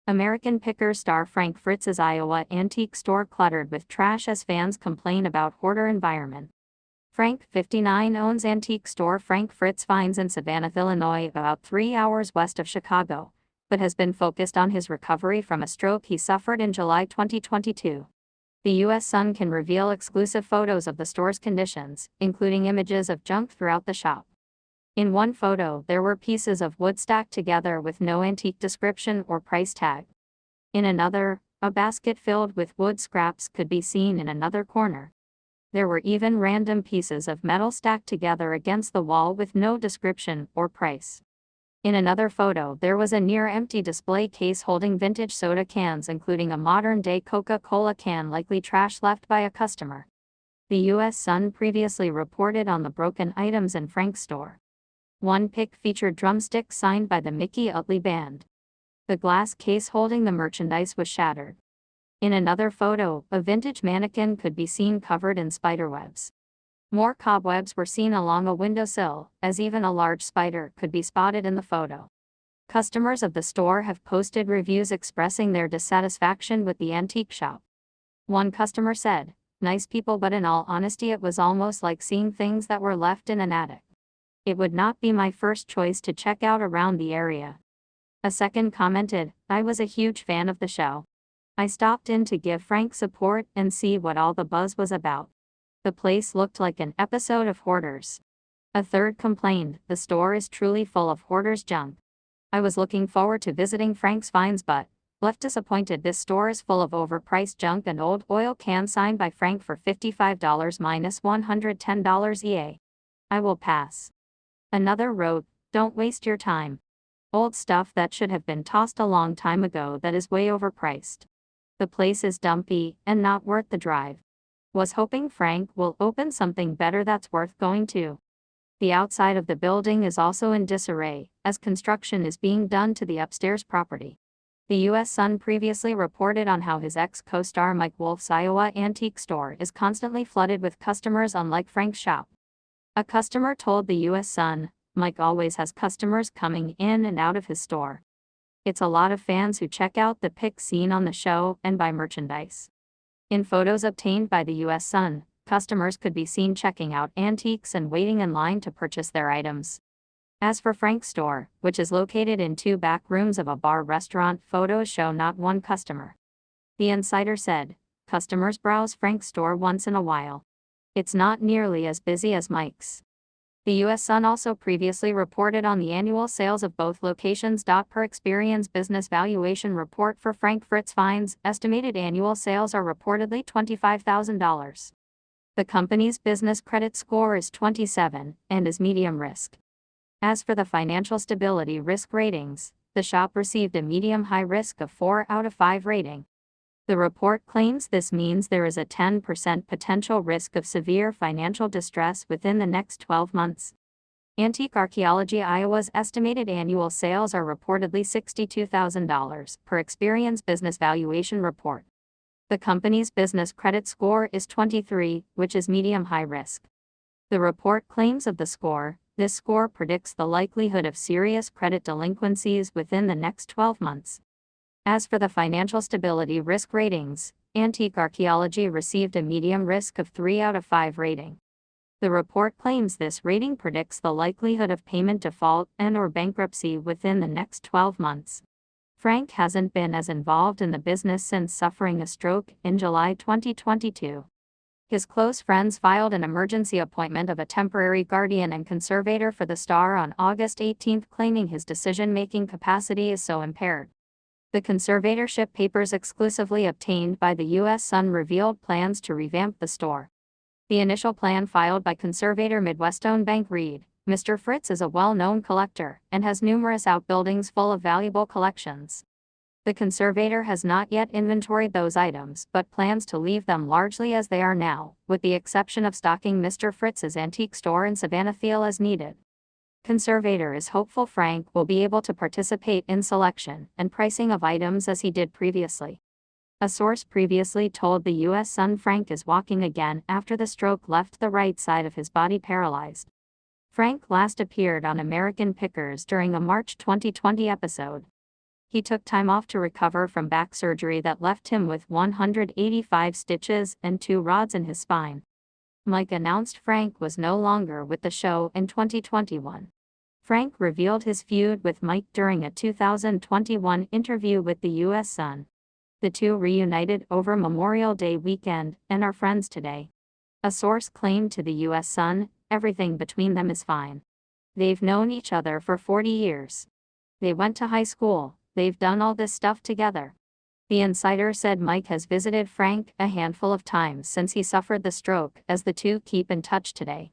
American Pickers star Frank Fritz's Iowa antique store cluttered with trash as fans complain about hoarder environment. Frank, 59, owns antique store Frank Fritz Finds in Savannah, Illinois, about 3 hours west of Chicago, but has been focused on his recovery from a stroke he suffered in July 2022. The U.S. Sun can reveal exclusive photos of the store's conditions, including images of junk throughout the shop. In one photo, there were pieces of wood stacked together with no antique description or price tag. In another, a basket filled with wood scraps could be seen in another corner. There were even random pieces of metal stacked together against the wall with no description or price. In another photo, there was a near-empty display case holding vintage soda cans, including a modern-day Coca-Cola can, likely trash left by a customer. The U.S. Sun previously reported on the broken items in Frank's store. One pic featured drumsticks signed by the Mickey Utley Band. The glass case holding the merchandise was shattered. In another photo, a vintage mannequin could be seen covered in spiderwebs. More cobwebs were seen along a windowsill, as even a large spider could be spotted in the photo. Customers of the store have posted reviews expressing their dissatisfaction with the antique shop. One customer said, "Nice people, but in all honesty it was almost like seeing things that were left in an attic. It would not be my first choice to check out around the area." A second commented, "I was a huge fan of the show. I stopped in to give Frank support and see what all the buzz was about. The place looked like an episode of Hoarders." A third complained, "The store is truly full of hoarders' junk. I was looking forward to visiting Frank's finds but left disappointed. This store is full of overpriced junk and old oil cans signed by Frank for $55 minus $110 EA. I will pass." Another wrote, "Don't waste your time. Old stuff that should have been tossed a long time ago that is way overpriced. The place is dumpy and not worth the drive. Was hoping Frank will open something better that's worth going to." The outside of the building is also in disarray, as construction is being done to the upstairs property. The U.S. Sun previously reported on how his ex-co-star Mike Wolf's Iowa antique store is constantly flooded with customers, unlike Frank's shop. A customer told the U.S. Sun, "Mike always has customers coming in and out of his store. It's a lot of fans who check out the pics seen on the show and buy merchandise." In photos obtained by the U.S. Sun, customers could be seen checking out antiques and waiting in line to purchase their items. As for Frank's store, which is located in 2 back rooms of a bar-restaurant, photos show not one customer. The insider said, "Customers browse Frank's store once in a while. It's not nearly as busy as Mike's." The U.S. Sun also previously reported on the annual sales of both locations. Per Experian's business valuation report for Frank Fritz Finds, estimated annual sales are reportedly $25,000. The company's business credit score is 27 and is medium risk. As for the financial stability risk ratings, the shop received a medium-high risk of 4 out of 5 rating. The report claims this means there is a 10% potential risk of severe financial distress within the next 12 months. Antique Archaeology Iowa's estimated annual sales are reportedly $62,000 per Experian's business valuation report. The company's business credit score is 23, which is medium-high risk. The report claims of the score, this score predicts the likelihood of serious credit delinquencies within the next 12 months. As for the financial stability risk ratings, Antique Archaeology received a medium risk of 3 out of 5 rating. The report claims this rating predicts the likelihood of payment default and/or bankruptcy within the next 12 months. Frank hasn't been as involved in the business since suffering a stroke in July 2022. His close friends filed an emergency appointment of a temporary guardian and conservator for the star on August 18, claiming his decision-making capacity is so impaired. The conservatorship papers exclusively obtained by the U.S. Sun revealed plans to revamp the store. The initial plan filed by conservator Midwestone Bank read, "Mr. Fritz is a well-known collector and has numerous outbuildings full of valuable collections. The conservator has not yet inventoried those items but plans to leave them largely as they are now, with the exception of stocking Mr. Fritz's antique store in Savannah as needed. Conservator is hopeful Frank will be able to participate in selection and pricing of items as he did previously." A source previously told the U.S. Sun Frank is walking again after the stroke left the right side of his body paralyzed. Frank last appeared on American Pickers during a March 2020 episode. He took time off to recover from back surgery that left him with 185 stitches and 2 rods in his spine. Mike announced Frank was no longer with the show in 2021. Frank revealed his feud with Mike during a 2021 interview with the U.S. Sun. The two reunited over Memorial Day weekend and are friends today. A source claimed to the U.S. Sun, "Everything between them is fine. They've known each other for 40 years. They went to high school, they've done all this stuff together." The insider said Mike has visited Frank a handful of times since he suffered the stroke, as the two keep in touch today.